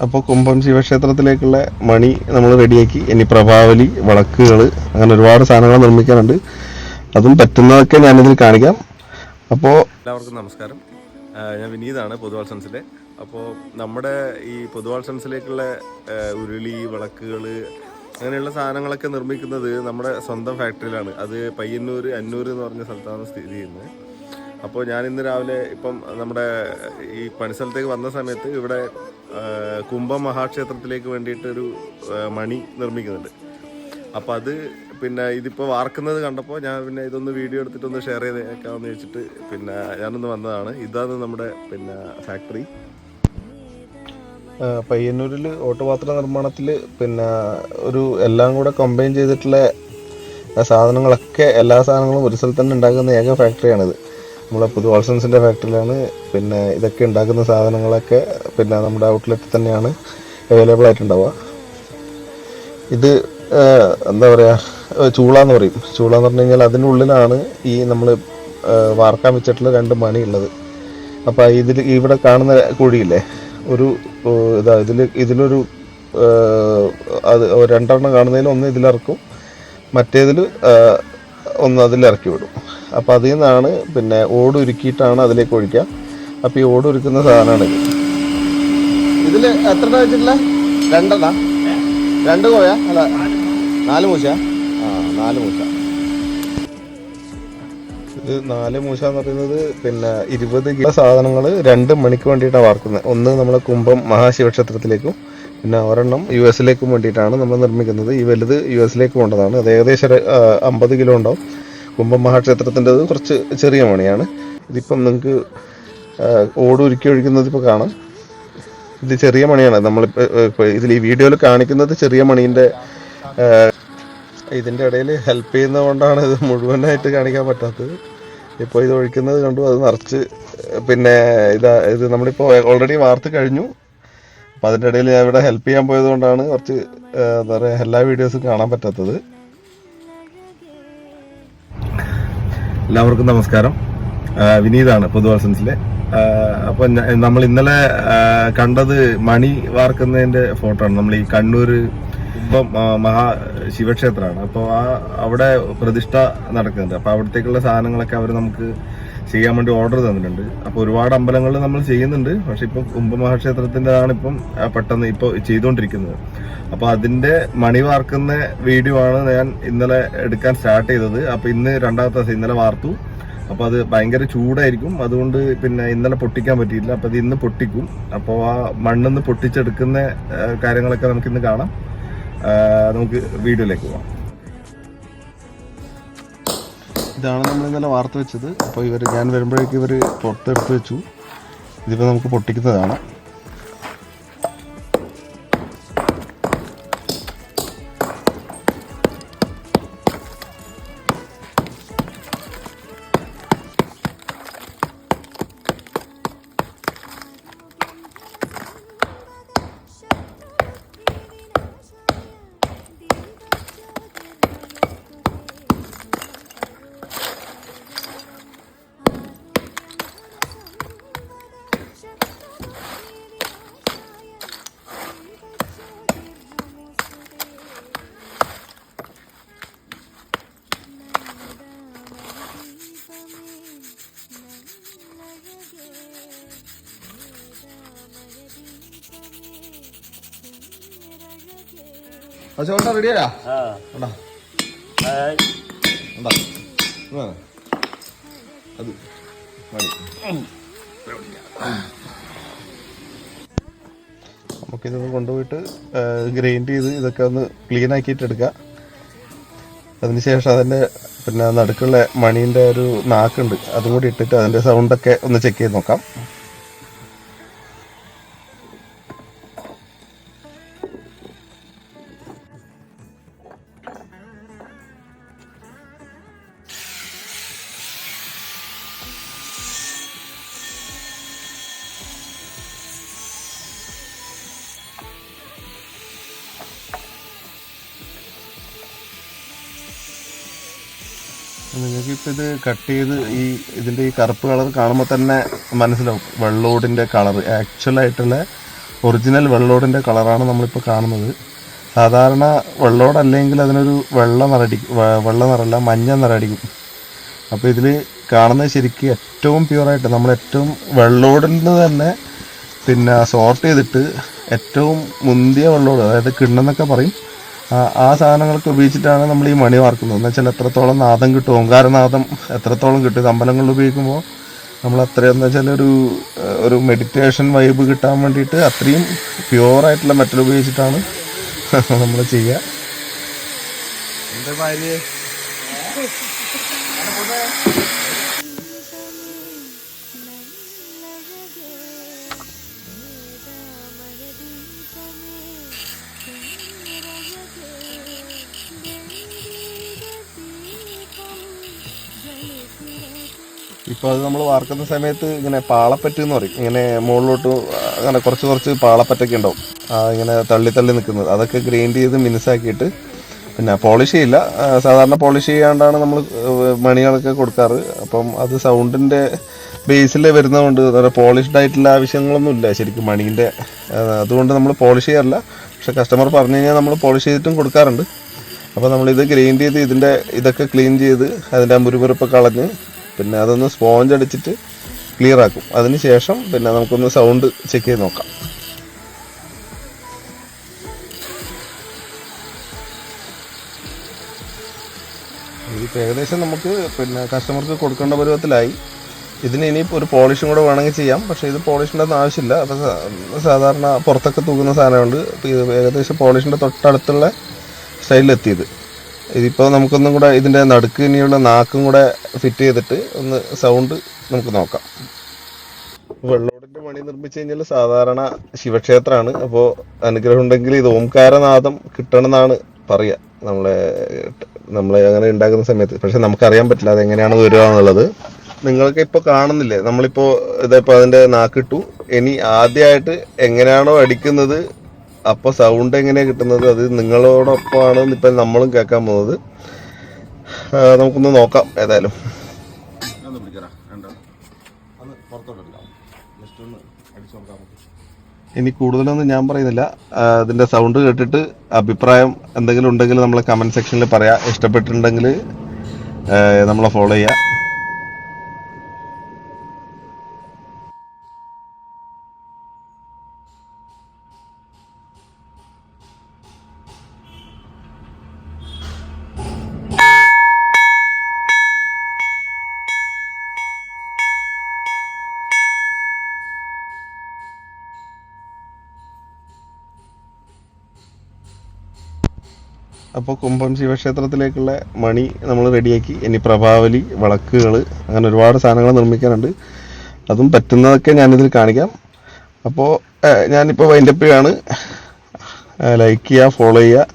അപ്പോൾ കുമ്പം ശിവക്ഷേത്രത്തിലേക്കുള്ള മണി നമ്മൾ റെഡിയാക്കി. ഇനി പ്രഭാവലി, വിളക്കുകൾ, അങ്ങനെ ഒരുപാട് സാധനങ്ങൾ നിർമ്മിക്കാനുണ്ട്. അതും പറ്റുന്നതൊക്കെ ഞാനിതിൽ കാണിക്കാം. അപ്പോൾ എല്ലാവർക്കും നമസ്കാരം. ഞാൻ വിനീതാണ്, പൊതുവാൾസൻസിലെ. അപ്പോൾ നമ്മുടെ ഈ പൊതുവാൾസൻസിലേക്കുള്ള ഉരുളി, വിളക്കുകൾ, അങ്ങനെയുള്ള സാധനങ്ങളൊക്കെ നിർമ്മിക്കുന്നത് നമ്മുടെ സ്വന്തം ഫാക്ടറിയിലാണ്. അത് പയ്യന്നൂർ അന്നൂർ എന്ന് പറഞ്ഞ സ്ഥലത്താണ് സ്ഥിതി ചെയ്യുന്നത്. അപ്പോൾ ഞാൻ ഇന്ന് രാവിലെ ഇപ്പം നമ്മുടെ ഈ പണിസ്ഥലത്തേക്ക് വന്ന സമയത്ത് ഇവിടെ കുംഭം മഹാക്ഷേത്രത്തിലേക്ക് വേണ്ടിയിട്ടൊരു മണി നിർമ്മിക്കുന്നുണ്ട്. അപ്പോൾ അത് പിന്നെ ഇതിപ്പോൾ വാർക്കുന്നത് കണ്ടപ്പോൾ ഞാൻ പിന്നെ ഇതൊന്ന് വീഡിയോ എടുത്തിട്ടൊന്ന് ഷെയർ ചെയ്തേക്കാമെന്ന് വെച്ചിട്ട് പിന്നെ ഞാനൊന്ന് വന്നതാണ്. ഇതാണ് നമ്മുടെ പിന്നെ ഫാക്ടറി. പയ്യന്നൂരിൽ ഓട്ടുപാത്ര നിർമ്മാണത്തിൽ പിന്നെ ഒരു എല്ലാം കൂടെ കമ്പൈൻ ചെയ്തിട്ടുള്ള സാധനങ്ങളൊക്കെ, എല്ലാ സാധനങ്ങളും ഒരു സ്ഥലത്ത് തന്നെ ഉണ്ടാക്കുന്ന ഏക ഫാക്ടറിയാണിത്. നമ്മളെ പുതുവാൾസൻസിൻ്റെ ഫാക്ടറിയിലാണ് പിന്നെ ഇതൊക്കെ ഉണ്ടാക്കുന്ന സാധനങ്ങളൊക്കെ പിന്നെ നമ്മുടെ ഔട്ട്ലെറ്റിൽ തന്നെയാണ് അവൈലബിൾ ആയിട്ടുണ്ടാവുക. ഇത് എന്താ പറയുക, ചൂളാന്ന് പറയും. ചൂളാന്ന് പറഞ്ഞു കഴിഞ്ഞാൽ അതിനുള്ളിലാണ് ഈ നമ്മൾ വാർക്കാൻ വെച്ചിട്ടുള്ള 2 മണി ഉള്ളത്. അപ്പോൾ ഇവിടെ കാണുന്ന കുഴിയില്ലേ, ഒരു ഇതിലൊരു അത് 2 കാണുന്നതിൽ ഒന്ന് ഇതിലിറക്കും, മറ്റേതിൽ ഒന്ന് അതിലിറക്കി വിടും. അപ്പോൾ അതിൽ നിന്നാണ് പിന്നെ ഓട് ഉരുക്കിയിട്ടാണ് അതിലേക്ക് ഒഴിക്കുക. അപ്പോൾ ഈ ഓട് ഉരുക്കുന്ന സാധനമാണ് ഇത്. ഇതിൽ എത്ര വെച്ചിട്ടില്ല? 2 കോയ അല്ല 4 മൂശ. 4 മൂശ. ഇത് 4 മൂശ എന്ന് പറയുന്നത് പിന്നെ 20 കിലോ സാധനങ്ങൾ 2 മണിക്ക് വേണ്ടിയിട്ടാണ് വാർക്കുന്നത്. ഒന്ന് നമ്മളെ കുംഭം മഹാശിവക്ഷേത്രത്തിലേക്കും പിന്നെ ഒരെണ്ണം US-ലേക്കും വേണ്ടിയിട്ടാണ് നമ്മൾ നിർമ്മിക്കുന്നത്. ഈ വലുത് US-ലേക്ക് പോകേണ്ടതാണ്. അത് ഏകദേശം 50 കിലോ ഉണ്ടാവും. കുംഭം മഹാക്ഷേത്രത്തിൻ്റെത് കുറച്ച് ചെറിയ മണിയാണ്. ഇതിപ്പം നിങ്ങൾക്ക് ഓട് ഉരുക്കി ഒഴിക്കുന്നത് ഇപ്പോൾ കാണാം. ഇത് ചെറിയ മണിയാണ്. നമ്മളിപ്പോൾ ഇതിൽ ഈ വീഡിയോയിൽ കാണിക്കുന്നത് ചെറിയ മണീൻ്റെ. ഇതിൻ്റെ ഇടയിൽ ഹെൽപ്പ് ചെയ്യുന്നത് കൊണ്ടാണ് ഇത് മുഴുവനായിട്ട് കാണിക്കാൻ പറ്റാത്തത്. ഇപ്പോൾ ഇത് ഒഴിക്കുന്നത് കണ്ടു, അത് നിറച്ച് പിന്നെ ഇത് നമ്മളിപ്പോൾ ഓൾറെഡി വാർത്ത് കഴിഞ്ഞു. അപ്പോൾ അതിൻ്റെ ഇടയിൽ ഞാൻ ഇവിടെ ഹെൽപ്പ് ചെയ്യാൻ പോയത് കൊണ്ടാണ് കുറച്ച് എന്താ പറയുക എല്ലാ വീഡിയോസും കാണാൻ പറ്റാത്തത്. എല്ലാവർക്കും നമസ്കാരം. വിനീതാണ്, പൊതുവാൾസൻസിലെ. അപ്പോൾ നമ്മൾ ഇന്നലെ കണ്ടത് മണി വാർക്കുന്നതിൻ്റെ ഫോട്ടോ ആണ്. നമ്മൾ ഈ കണ്ണൂർ കുംഭം മഹാശിവക്ഷേത്രമാണ്. അപ്പോൾ അവിടെ പ്രതിഷ്ഠ നടക്കുന്നുണ്ട്. അപ്പോൾ അവിടത്തേക്കുള്ള സാധനങ്ങളൊക്കെ അവർ നമുക്ക് ചെയ്യാൻ വേണ്ടി ഓർഡർ തന്നിട്ടുണ്ട്. അപ്പോൾ ഒരുപാട് അമ്പലങ്ങളിൽ നമ്മൾ ചെയ്യുന്നുണ്ട്. പക്ഷെ ഇപ്പം കുംഭം മഹാക്ഷേത്രത്തിൻ്റെതാണ് ഇപ്പം പെട്ടെന്ന് ഇപ്പോൾ ചെയ്തുകൊണ്ടിരിക്കുന്നത്. അപ്പോൾ അതിൻ്റെ മണി വാർക്കുന്ന വീഡിയോ ആണ് ഞാൻ ഇന്നലെ എടുക്കാൻ സ്റ്റാർട്ട് ചെയ്തത്. അപ്പോൾ ഇന്ന് 2ാമത്തെ ദിവസം, ഇന്നലെ വാർത്തു. അപ്പോൾ അത് ഭയങ്കര ചൂടായിരിക്കും, അതുകൊണ്ട് പിന്നെ ഇന്നലെ പൊട്ടിക്കാൻ പറ്റിയില്ല. അപ്പോൾ അത് ഇന്ന് പൊട്ടിക്കും. അപ്പോൾ ആ മണ്ണിന്ന് പൊട്ടിച്ചെടുക്കുന്ന കാര്യങ്ങളൊക്കെ നമുക്കിന്ന് കാണാം. നമുക്ക് വീഡിയോയിലേക്ക് പോകാം. ഇതാണ് നമ്മൾ ഇന്നലെ വാർത്ത വെച്ചത്. അപ്പോൾ ഞാൻ വരുമ്പോഴേക്കും ഇവർ പുറത്തെടുത്ത് വെച്ചു. ഇതിപ്പോൾ നമുക്ക് പൊട്ടിക്കുന്നതാണ്. ചോട്ടാ റെഡിയാ? അത് നമുക്കിതൊന്ന് കൊണ്ടുപോയിട്ട് ഗ്രൈൻഡ് ചെയ്ത് ഇതൊക്കെ ഒന്ന് ക്ലീൻ ആക്കിയിട്ട് എടുക്കുക. അതിനുശേഷം അതിൻ്റെ പിന്നെ നടുക്കുള്ള മണീൻ്റെ ഒരു നാക്കുണ്ട്, അതും കൂടി ഇട്ടിട്ട് അതിൻ്റെ സൗണ്ടൊക്കെ ഒന്ന് ചെക്ക് ചെയ്ത് നോക്കാം. നിങ്ങൾക്ക് ഇപ്പോൾ ഇത് കട്ട് ചെയ്ത് ഇതിൻ്റെ ഈ കറുപ്പ് കളർ കാണുമ്പോൾ തന്നെ മനസ്സിലാവും വെള്ളോടിൻ്റെ കളർ. ആക്ച്വലായിട്ടുള്ള ഒറിജിനൽ വെള്ളോടിൻ്റെ കളറാണ് നമ്മളിപ്പോൾ കാണുന്നത്. സാധാരണ വെള്ളോടല്ലെങ്കിൽ അതിനൊരു വെള്ള നിറമല്ല, മഞ്ഞ നിറടിക്കും. അപ്പോൾ ഇതിൽ കാണുന്നത് ശരിക്കും ഏറ്റവും പ്യുവറായിട്ട് നമ്മൾ ഏറ്റവും വെള്ളോടിൽ നിന്ന് തന്നെ പിന്നെ സോർട്ട് ചെയ്തിട്ട് ഏറ്റവും മുന്തിയ വെള്ളോട്, അതായത് കിണ്ണെന്നൊക്കെ പറയും, ആ സാധനങ്ങളൊക്കെ ഉപയോഗിച്ചിട്ടാണ് നമ്മൾ ഈ മണി വാർക്കുന്നത്. എന്ന് വെച്ചാൽ എത്രത്തോളം നാദം കിട്ടും, ഓങ്കാരനാദം എത്രത്തോളം കിട്ടും. ഇത് അമ്പലങ്ങളിൽ ഉപയോഗിക്കുമ്പോൾ നമ്മൾ അത്രയെന്ന് വെച്ചാൽ ഒരു മെഡിറ്റേഷൻ വൈബ് കിട്ടാൻ വേണ്ടിയിട്ട് അത്രയും പ്യുവറായിട്ടുള്ള മെറ്റൽ ഉപയോഗിച്ചിട്ടാണ് നമ്മൾ ചെയ്യുക. ഇപ്പോൾ അത് നമ്മൾ വാർക്കുന്ന സമയത്ത് ഇങ്ങനെ പാളപ്പറ്റ് എന്ന് പറയും. ഇങ്ങനെ മുകളിലോട്ട് അങ്ങനെ കുറച്ച് പാളപ്പറ്റൊക്കെ ഉണ്ടാവും, ഇങ്ങനെ തള്ളി നിൽക്കുന്നത്. അതൊക്കെ ഗ്രൈൻഡ് ചെയ്ത് മിനുസാക്കിയിട്ട് പിന്നെ പോളിഷ് ചെയ്യില്ല. സാധാരണ പോളിഷ് ചെയ്യാണ്ടാണ് നമ്മൾ മണികളൊക്കെ കൊടുക്കാറ്. അപ്പം അത് സൗണ്ടിൻ്റെ ബേസിൽ വരുന്നതുകൊണ്ട് പോളിഷ്ഡ് ആയിട്ടുള്ള ആവശ്യങ്ങളൊന്നും ഇല്ല ശരിക്കും മണീൻ്റെ. അതുകൊണ്ട് നമ്മൾ പോളിഷ് ചെയ്യാറില്ല. പക്ഷെ കസ്റ്റമർ പറഞ്ഞു കഴിഞ്ഞാൽ നമ്മൾ പോളിഷ് ചെയ്തിട്ടും കൊടുക്കാറുണ്ട്. അപ്പോൾ നമ്മളിത് ഗ്രൈൻഡ് ചെയ്ത് ഇതൊക്കെ ക്ലീൻ ചെയ്ത് അതിൻ്റെ മുരുമുരുപ്പൊക്കെ കളഞ്ഞ് പിന്നെ അതൊന്ന് സ്പോഞ്ച് അടിച്ചിട്ട് ക്ലിയർ ആക്കും. അതിന് ശേഷം പിന്നെ നമുക്കൊന്ന് സൗണ്ട് ചെക്ക് ചെയ്ത് നോക്കാം. ഇതിപ്പോൾ ഏകദേശം നമുക്ക് പിന്നെ കസ്റ്റമർക്ക് കൊടുക്കേണ്ട പരുവത്തിലായി. ഇതിന് ഇനി ഒരു പോളിഷും കൂടെ വേണമെങ്കിൽ ചെയ്യാം. പക്ഷേ ഇത് പോളിഷിൻ്റെ ഒന്നും ആവശ്യമില്ല. അപ്പോൾ സാധാരണ പുറത്തൊക്കെ തൂക്കുന്ന സാധനമുണ്ട്. ഇപ്പോൾ ഇത് ഏകദേശം പോളിഷിൻ്റെ തൊട്ടടുത്തുള്ള സ്റ്റൈലിലെത്തിയത്. ഇതിപ്പോൾ നമുക്കൊന്നും കൂടെ ഇതിൻ്റെ നടുക്ക് ഇനിയുള്ള നാക്കും കൂടെ ഫിറ്റ് ചെയ്തിട്ട് ഒന്ന് സൗണ്ട് നമുക്ക് നോക്കാം. വെള്ളോടിൻ്റെ മണി നിർമ്മിച്ചു കഴിഞ്ഞാൽ സാധാരണ ശിവക്ഷേത്രമാണ്. അപ്പോൾ അനുഗ്രഹം ഉണ്ടെങ്കിൽ ഇത് ഓംകാരനാദം കിട്ടണമെന്നാണ് പറയുക നമ്മളെ അങ്ങനെ ഉണ്ടാക്കുന്ന സമയത്ത്. പക്ഷെ നമുക്കറിയാൻ പറ്റില്ല അതെങ്ങനെയാണ് വരിക എന്നുള്ളത്. നിങ്ങൾക്ക് ഇപ്പോൾ കാണുന്നില്ലേ, നമ്മളിപ്പോൾ ഇതിപ്പോൾ അതിൻ്റെ നാക്കിട്ടു. ഇനി ആദ്യമായിട്ട് എങ്ങനെയാണോ അടിക്കുന്നത് അപ്പോൾ സൗണ്ട് എങ്ങനെയാണ് കിട്ടുന്നത് അത് നിങ്ങളോടൊപ്പമാണ് ഇപ്പം നമ്മളും കേൾക്കാൻ പോകുന്നത്. നമുക്കൊന്ന് നോക്കാം. ഏതായാലും ഇനി കൂടുതലൊന്നും ഞാൻ പറയുന്നില്ല. അതിൻ്റെ സൗണ്ട് കേട്ടിട്ട് അഭിപ്രായം എന്തെങ്കിലും ഉണ്ടെങ്കിൽ നമ്മളെ കമൻറ്റ് സെക്ഷനിൽ പറയാം. ഇഷ്ടപ്പെട്ടിട്ടുണ്ടെങ്കിൽ നമ്മളെ ഫോളോ ചെയ്യുക. അപ്പോൾ കുമ്പം ശിവക്ഷേത്രത്തിലേക്കുള്ള മണി നമ്മൾ റെഡിയാക്കി. ഇനി പ്രഭാവലി, വിളക്കുകൾ, അങ്ങനെ ഒരുപാട് സാധനങ്ങൾ നിർമ്മിക്കാനുണ്ട്. അതും പറ്റുന്നതൊക്കെ ഞാനിതിൽ കാണിക്കാം. അപ്പോൾ ഞാനിപ്പോൾ വൈൻഡപ്പ് ചെയ്യാണ്. ലൈക്ക് ചെയ്യുക, ഫോളോ ചെയ്യുക.